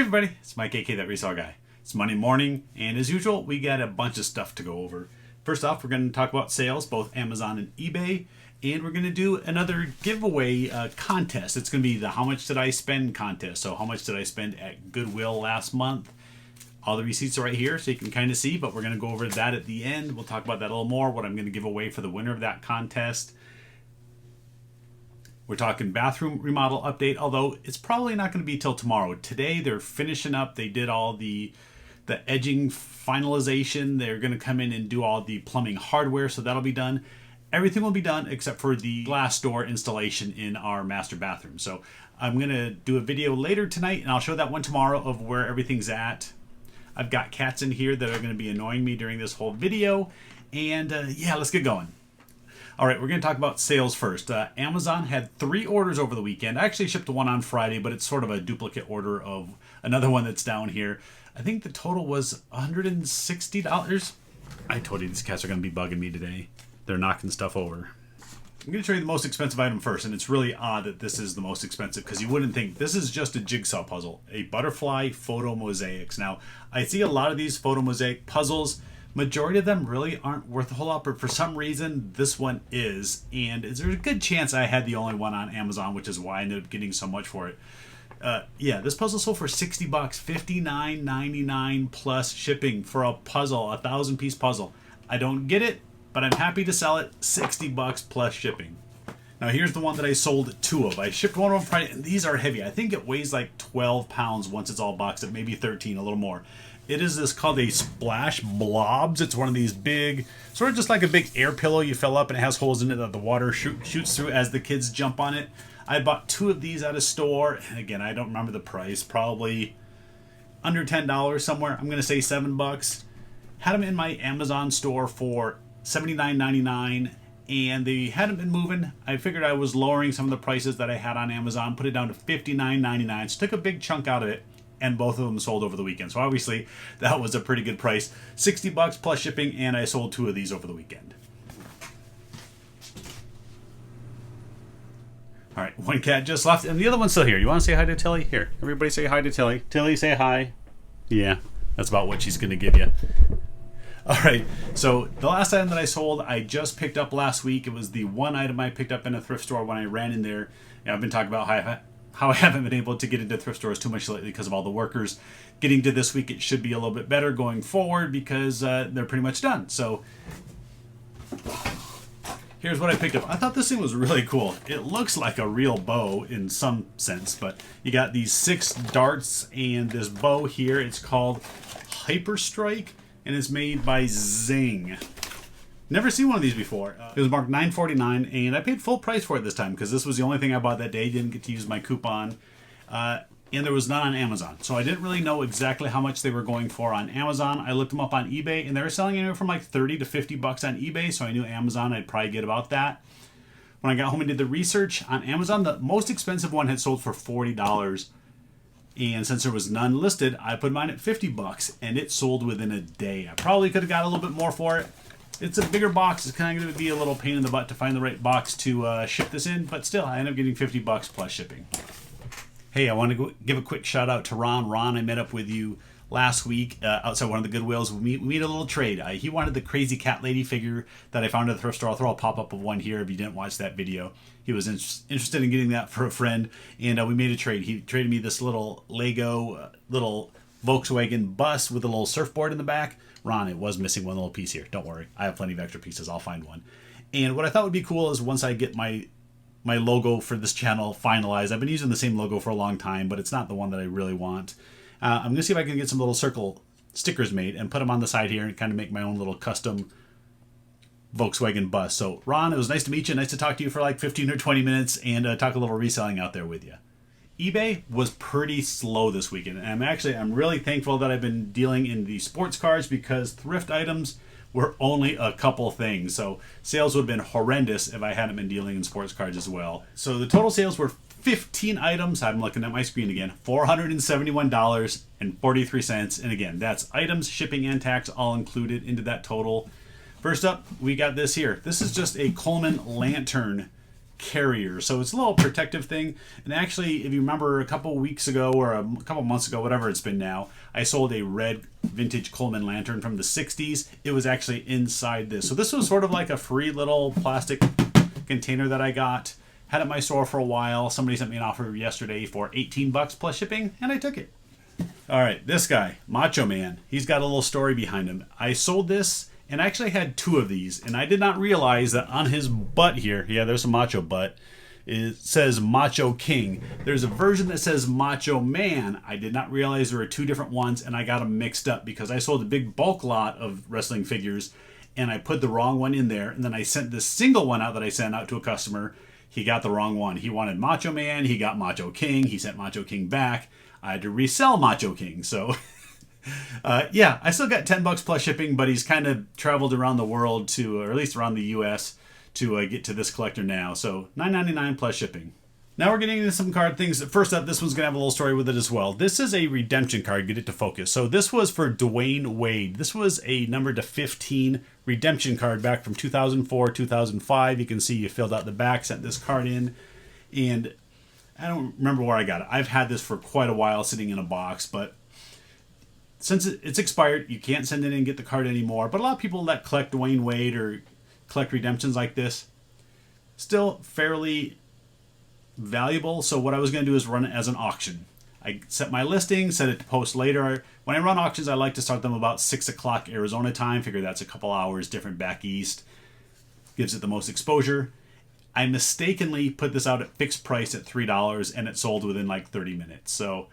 everybody, it's Mike, aka That Reseller Guy. It's Monday morning, and as usual, we got a bunch of stuff to go over. First off, we're going to talk about sales, both Amazon and eBay, and we're going to do another giveaway contest. It's going to be the How Much Did I Spend contest. So how much did I spend at Goodwill last month? All the receipts are right here, so you can kind of see, but we're going to go over that at the end. We'll talk about that a little more, what I'm going to give away for the winner of that contest. We're talking bathroom remodel update, although it's probably not going to be till tomorrow. Today they're finishing up. They did all the edging finalization. They're going to come in and do all the plumbing hardware, so that'll be done. Everything will be done except for the glass door installation in our master bathroom. So I'm going to do a video later tonight, and I'll show that one tomorrow of where everything's at. I've got cats in here that are going to be annoying me during this whole video. And yeah, let's get going. All right, we're going to talk about sales first. Amazon had 3 orders over the weekend. I actually shipped one on Friday, but it's sort of a duplicate order of another one that's down here. I think the total was $160. I told you these cats are going to be bugging me today. They're knocking stuff over. I'm going to show you the most expensive item first, and it's really odd that this is the most expensive because you wouldn't think. This is just a jigsaw puzzle, a butterfly photo mosaics. Now, I see a lot of these photo mosaic puzzles. Majority of them really aren't worth a whole lot, but for some reason, this one is. And there's a good chance I had the only one on Amazon, which is why I ended up getting so much for it. Yeah, this puzzle sold for $60, $59.99 plus shipping for a puzzle, a 1,000-piece puzzle. I don't get it, but I'm happy to sell it, $60 plus shipping. Now here's the one that I sold 2 of. I shipped one on Friday, and these are heavy. I think it weighs like 12 pounds once it's all boxed up, maybe 13, a little more. It is this called a Splash Blobs. It's one of these big, sort of just like a big air pillow you fill up, and it has holes in it that the water shoots through as the kids jump on it. I bought 2 of these at a store, and again, I don't remember the price, probably under $10 somewhere. I'm going to say $7. Had them in my Amazon store for $79.99, and they hadn't been moving. I figured I was lowering some of the prices that I had on Amazon, put it down to $59.99, so took a big chunk out of it, and both of them sold over the weekend. So obviously, that was a pretty good price. $60 plus shipping, and I sold 2 of these over the weekend. All right, one cat just left, and the other one's still here. You want to say hi to Tilly? Here, everybody say hi to Tilly. Tilly, say hi. Yeah, that's about what she's going to give you. All right, so the last item that I sold, I just picked up last week. It was the one item I picked up in a thrift store when I ran in there. I've been talking about how I haven't been able to get into thrift stores too much lately because of all the workers. Getting to this week, it should be a little bit better going forward because they're pretty much done. So here's what I picked up. I thought this thing was really cool. It looks like a real bow in some sense, but you got these 6 darts and this bow here. It's called Hyper Strike, and it's made by Zing. Never seen one of these before. It was marked $9.49, and I paid full price for it this time because this was the only thing I bought that day. Didn't get to use my coupon, and there was none on Amazon. So I didn't really know exactly how much they were going for on Amazon. I looked them up on eBay, and they were selling anywhere from like $30 to $50 on eBay, so I knew Amazon I'd probably get about that. When I got home and did the research on Amazon, the most expensive one had sold for $40, and since there was none listed, I put mine at $50, and it sold within a day. I probably could have got a little bit more for it. It's a bigger box. It's kind of going to be a little pain in the butt to find the right box to ship this in, but still, I ended up getting $50 plus shipping. Hey, I want to give a quick shout out to Ron. Ron, I met up with you last week outside one of the Goodwills. We made a little trade. He wanted the crazy cat lady figure that I found at the thrift store. I'll throw a pop-up of one here if you didn't watch that video. He was interested in getting that for a friend, and we made a trade. He traded me this little Lego, little Volkswagen bus with a little surfboard in the back. Ron, it was missing one little piece here. Don't worry. I have plenty of extra pieces. I'll find one. And what I thought would be cool is once I get my logo for this channel finalized. I've been using the same logo for a long time, but it's not the one that I really want. I'm going to see if I can get some little circle stickers made and put them on the side here and kind of make my own little custom Volkswagen bus. So, Ron, it was nice to meet you. Nice to talk to you for like 15 or 20 minutes and talk a little reselling out there with you. eBay was pretty slow this weekend, and I'm really thankful that I've been dealing in the sports cars because thrift items were only a couple things. So sales would have been horrendous if I hadn't been dealing in sports cards as well. So the total sales were 15 items. I'm looking at my screen again. $471.43. And again, that's items, shipping, and tax all included into that total. First up, we got this here. This is just a Coleman lantern carrier. So it's a little protective thing. And actually, if you remember a couple weeks ago or a couple months ago, whatever it's been now, I sold a red vintage Coleman lantern from the 60s. It was actually inside this. So this was sort of like a free little plastic container that I got. Had it in my store for a while. Somebody sent me an offer yesterday for $18 plus shipping, and I took it. All right, this guy, Macho Man, he's got a little story behind him. I sold this, and I actually had 2 of these, and I did not realize that on his butt here, yeah, there's a macho butt, it says Macho King. There's a version that says Macho Man. I did not realize there were 2 different ones, and I got them mixed up because I sold a big bulk lot of wrestling figures, and I put the wrong one in there, and then I sent this single one out that I sent out to a customer. He got the wrong one. He wanted Macho Man, he got Macho King, he sent Macho King back. I had to resell Macho King, so yeah, I still got $10 plus shipping, but he's kind of traveled around the world to, or at least around the U.S. to get to this collector now. So $9.99 plus shipping. Now we're getting into some card things. First up, this one's going to have a little story with it as well. This is a redemption card. Get it to focus. So this was for Dwayne Wade. This was a number to 15 redemption card back from 2004, 2005. You can see you filled out the back, sent this card in, and I don't remember where I got it. I've had this for quite a while sitting in a box, but since it's expired, you can't send it in and get the card anymore. But a lot of people that collect Dwayne Wade or collect redemptions like this, still fairly valuable. So what I was going to do is run it as an auction. I set my listing, set it to post later. When I run auctions, I like to start them about 6 o'clock Arizona time. Figure that's a couple hours different back east. Gives it the most exposure. I mistakenly put this out at fixed price at $3, and it sold within like 30 minutes. So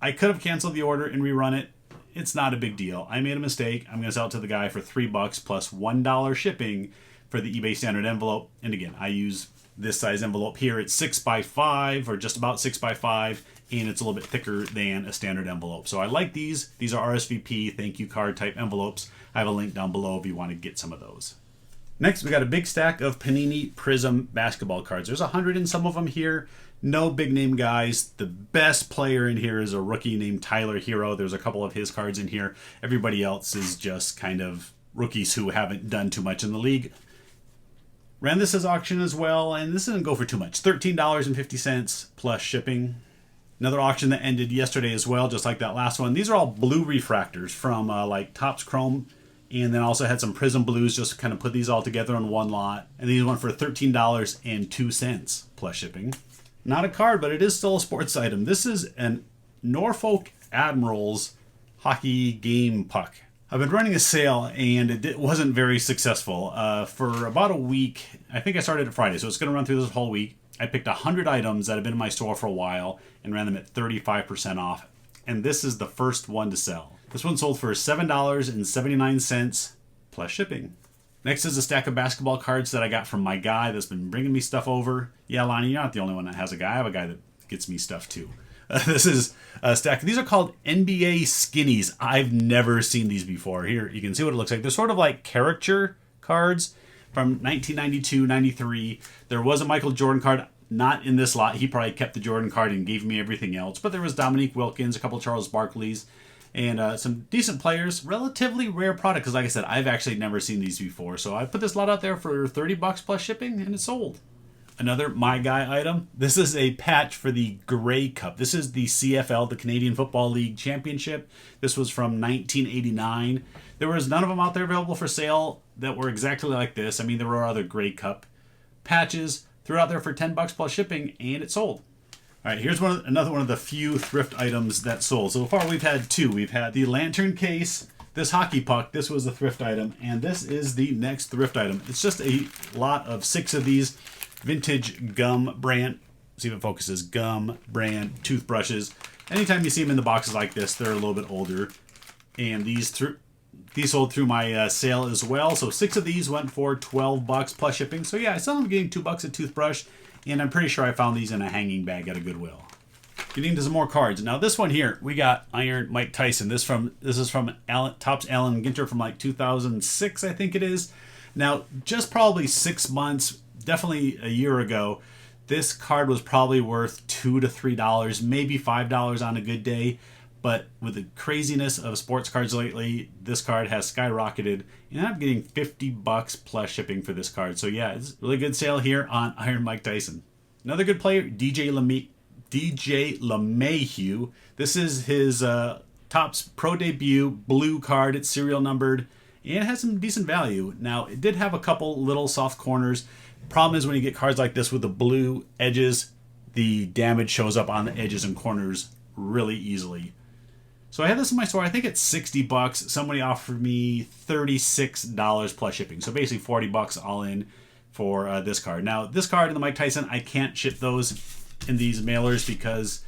I could have canceled the order and rerun it. It's not a big deal. I made a mistake. I'm going to sell it to the guy for $3 plus $1 shipping for the eBay standard envelope. And again, I use this size envelope here. It's 6x5 or just about 6x5, and it's a little bit thicker than a standard envelope. So I like these. These are RSVP thank you card type envelopes. I have a link down below if you want to get some of those. Next, we got a big stack of Panini Prism basketball cards. There's 100 in some of them here. No big name guys. The best player in here is a rookie named Tyler Hero. There's a couple of his cards in here. Everybody else is just kind of rookies who haven't done too much in the league. Ran this as auction as well, and this didn't go for too much. $13.50 plus shipping. Another auction that ended yesterday as well, just like that last one. These are all blue refractors from like Topps Chrome. And then also had some Prism blues, just kind of put these all together on one lot. And these went for $13.02 plus shipping. Not a card, but it is still a sports item. This is an Norfolk Admirals hockey game puck. I've been running a sale, and it wasn't very successful. For about a week, I think I started it Friday, so it's going to run through this whole week. I picked 100 items that have been in my store for a while and ran them at 35% off. And this is the first one to sell. This one sold for $7.79 plus shipping. Next is a stack of basketball cards that I got from my guy that's been bringing me stuff over. Yeah, Lonnie, you're not the only one that has a guy. I have a guy that gets me stuff too. This is a stack. These are called NBA Skinnies. I've never seen these before. Here, you can see what it looks like. They're sort of like caricature cards from 1992, 93. There was a Michael Jordan card. Not in this lot. He probably kept the Jordan card and gave me everything else. But there was Dominique Wilkins, a couple of Charles Barkleys, and some decent players. Relatively rare product because, like I said, I've actually never seen these before. So I put this lot out there for $30 plus shipping, and it sold. Another My Guy item. This is a patch for the Grey Cup. This is the CFL, the Canadian Football League Championship. This was from 1989. There was none of them out there available for sale that were exactly like this. I mean, there were other Grey Cup patches. Threw it out there for $10 plus shipping, and it sold. All right, here's another one of the few thrift items that sold. So far, we've had 2. We've had the lantern case, this hockey puck. This was a thrift item, and this is the next thrift item. It's just a lot of 6 of these vintage gum brand. See if it focuses. Gum brand toothbrushes. Anytime you see them in the boxes like this, they're a little bit older, and these sold through my sale as well. So 6 of these went for $12 plus shipping. So yeah, I still am getting $2 a toothbrush, and I'm pretty sure I found these in a hanging bag at a Goodwill. Getting into some more cards. Now this one here, we got Iron Mike Tyson. This is from Topps Allen Ginter from like 2006, I think it is. Now, just probably 6 months, definitely a year ago, this card was probably worth $2 to $3, maybe $5 on a good day. But with the craziness of sports cards lately, this card has skyrocketed, and I'm getting $50 plus shipping for this card. So yeah, it's a really good sale here on Iron Mike Tyson. Another good player, DJ LeMahieu. This is his Topps Pro debut blue card. It's serial numbered, and it has some decent value. Now, it did have a couple little soft corners. Problem is when you get cards like this with the blue edges, the damage shows up on the edges and corners really easily. So I had this in my store. I think it's $60. Somebody offered me $36 plus shipping. So basically $40 all in for this card. Now, this card in the Mike Tyson, I can't ship those in these mailers because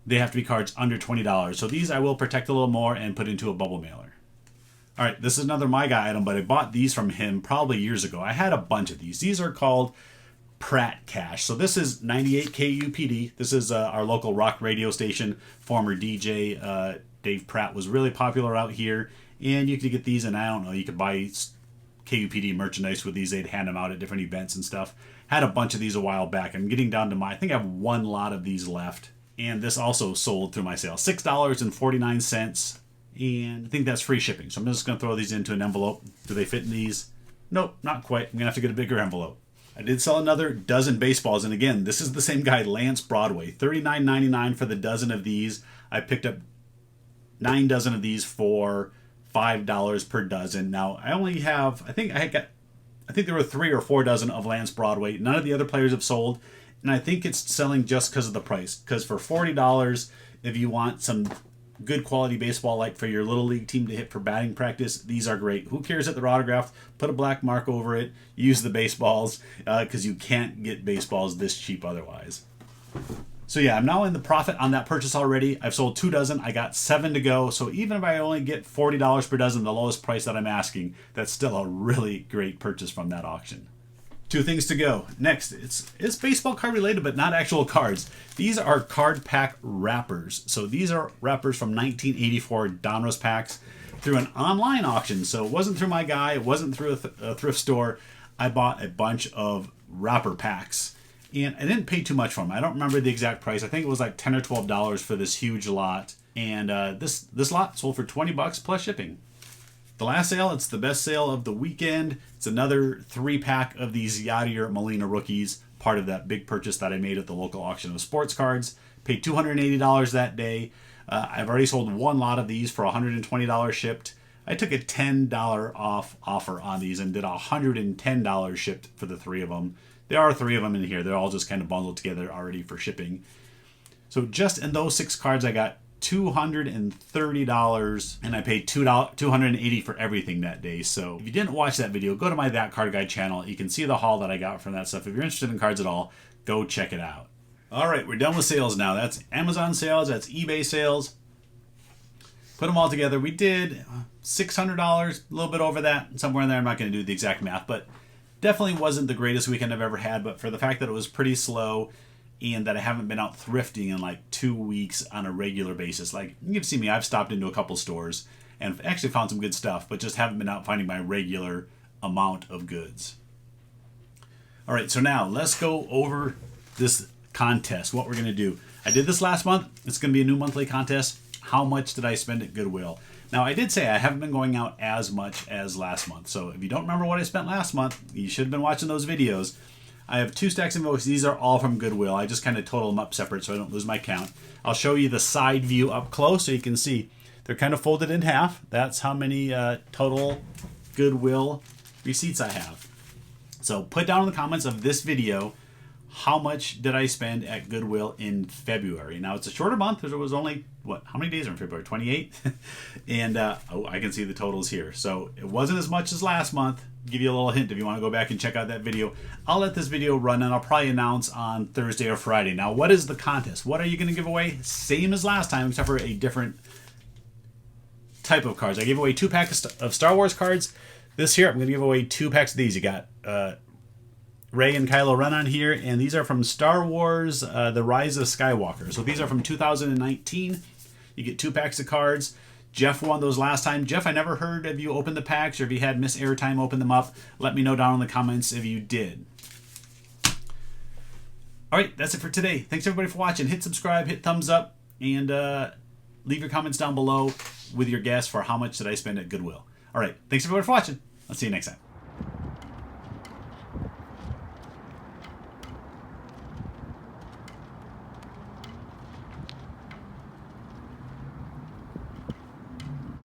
they have to be cards under $20. So these I will protect a little more and put into a bubble mailer. All right, this is another My Guy item, but I bought these from him probably years ago. I had a bunch of these. These are called Pratt Cash. So this is 98 KUPD. This is our local rock radio station. Former DJ Dave Pratt was really popular out here, and you could get these, and I don't know, you could buy KUPD merchandise with these. They'd hand them out at different events and stuff. Had a bunch of these a while back. I'm getting down to I think I have one lot of these left, and this also sold through my sale. $6.49, and I think that's free shipping. So I'm just going to throw these into an envelope. Do they fit in these? Nope, not quite. I'm going to have to get a bigger envelope. I did sell another dozen baseballs, and again, this is the same guy, Lance Broadway. $39.99 for the dozen of these. I picked up 9 dozen of these for $5 per dozen. Now, I only have, I think there were 3 or 4 dozen of Lance Broadway. None of the other players have sold, and I think it's selling just because of the price. Because for $40, if you want some good quality baseball like for your little league team to hit for batting practice, these are great. Who cares that they're autographed? Put a black mark over it. Use the baseballs because you can't get baseballs this cheap otherwise. So yeah, I'm now in the profit on that purchase already. I've sold 2 dozen. I got 7 to go. So even if I only get $40 per dozen, the lowest price that I'm asking, that's still a really great purchase from that auction. 2 things to go. Next, it's baseball card related, but not actual cards. These are card pack wrappers. So these are wrappers from 1984 Donruss packs through an online auction. So it wasn't through My Guy. It wasn't through a thrift store. I bought a bunch of wrapper packs, and I didn't pay too much for them. I don't remember the exact price. I think it was like $10 or $12 for this huge lot. And this lot sold for $20 plus shipping. The last sale, it's the best sale of the weekend. It's another 3-pack of these Yadier Molina rookies, part of that big purchase that I made at the local auction of sports cards. Paid $280 that day. I've already sold 1 lot of these for $120 shipped. I took a $10 off offer on these and did $110 shipped for the 3 of them. There are 3 of them in here. They're all just kind of bundled together already for shipping. So just in those 6 cards, I got $230, and I paid $280 for everything that day. So if you didn't watch that video, go to my That Card Guy channel. You can see the haul that I got from that stuff. If you're interested in cards at all, go check it out. All right, we're done with sales now. That's Amazon sales, that's eBay sales. Put them all together. We did $600, a little bit over that, somewhere in there. I'm not going to do the exact math, but definitely wasn't the greatest weekend I've ever had. But for the fact that it was pretty slow, and that I haven't been out thrifting in like 2 weeks on a regular basis. Like, you can see me, I've stopped into a couple stores and actually found some good stuff, but just haven't been out finding my regular amount of goods. All right, so now let's go over this contest, what we're going to do. I did this last month. It's going to be a new monthly contest. How much did I spend at Goodwill? Now, I did say I haven't been going out as much as last month. So if you don't remember what I spent last month, you should have been watching those videos. I have 2 stacks of invoices. These are all from Goodwill. I just kind of total them up separate so I don't lose my count. I'll show you the side view up close so you can see they're kind of folded in half. That's how many total Goodwill receipts I have. So put down in the comments of this video, how much did I spend at Goodwill in February? Now, it's a shorter month. There was only, how many days are in February? 28? And, I can see the totals here. So it wasn't as much as last month. Give you a little hint if you want to go back and check out that video. I'll let this video run, and I'll probably announce on Thursday or Friday. Now, what is the contest? What are you going to give away? Same as last time, except for a different type of cards. I gave away 2 packs of Star Wars cards. This year, I'm going to give away 2 packs of these. You got Rey and Kylo Ren on here, and these are from Star Wars The Rise of Skywalker. So these are from 2019. You get 2 packs of cards. Jeff won those last time. Jeff, I never heard if you opened the packs or if you had Miss Airtime open them up. Let me know down in the comments if you did. All right, that's it for today. Thanks everybody for watching. Hit subscribe, hit thumbs up, and Leave your comments down below with your guess for how much did I spend at Goodwill. All right, thanks everyone for watching. I'll see you next time.